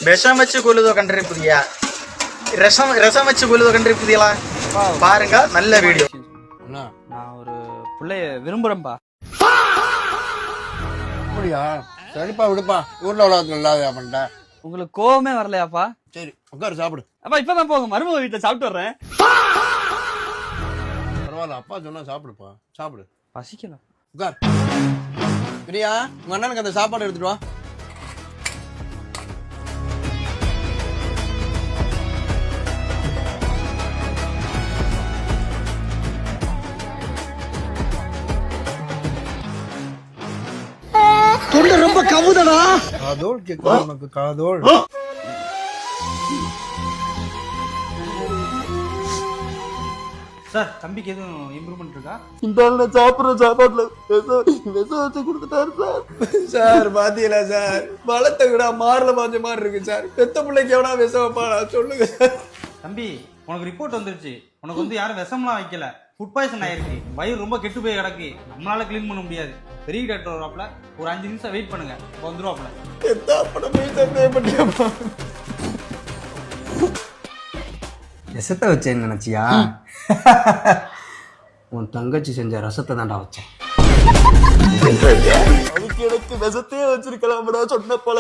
விஷம் வச்சு கொள்ளுதோ கண்டிருப்பீதியா? ரசம் வச்சு கொள்ளுதோ கண்டிருப்பீங்களா? பாருங்க, நல்ல வீடியோ. நான் ஒரு பிள்ளைய விரும்புறேன்பா. அப்படியா? சரிப்பா, விடுப்பா. ஊர்ல உலகத்துல இல்லாத பண்ணிட்டேன். உங்களுக்கு கோவமே வரலையாப்பா? சரி, உட்காரு, சாப்பிடு. அப்பா இப்பதான் போங்க, மருமக வீட்டை சாப்பிட்டு வர்றேன். பரவாயில்ல, அப்பா சொன்னா சாப்பிடுப்பா, சாப்பிடு. பசிக்கல. உட்கார். பிரியா, உங்க அண்ணனுக்கு அந்த சாப்பாடு எடுத்துட்டு வா. தொண்டை ரொம்ப கவுதடா. காதோல் கேட்கும் உனக்கு, காதோல். சார், தம்பிக்கு எதுவும் இம்ப்ரூவ்மெண்ட் இருக்கா? இந்த சாப்பிடுற சாப்பாட்டுல விஷம் வச்சு கொடுத்துட்டாரு சார். சார் பாத்தீங்களா சார், பழத்தை விட மாறல பாஞ்ச மாதிரி இருக்கு சார். பெத்த பிள்ளைக்கு எவனா விஷம் வைப்பாடா சொல்லுங்க சார். தம்பி, உனக்கு ரிப்போர்ட் வந்துருச்சு. உனக்கு வந்து யாரும் விஷம்லாம் வைக்கல, ஃபுட் பாய்சன் ஆயிருக்கு. வயிறு ரொம்ப கெட்டு போய் கிடக்கு, நம்மளால கிளீன் பண்ண முடியாது. பெரிய டாக்டர் வராப்ல, ஒரு 5 நிமிஷம் வெயிட் பண்ணுங்க, வந்துருவாப்ல. ரசத்தை வச்சேன்னு நினைச்சியா? உன் தங்கச்சி செஞ்ச ரசத்தை தான்டா வச்சேன். அதுக்கு எனக்கு விஷத்தையே வச்சிருக்கலாம் சொன்ன போல.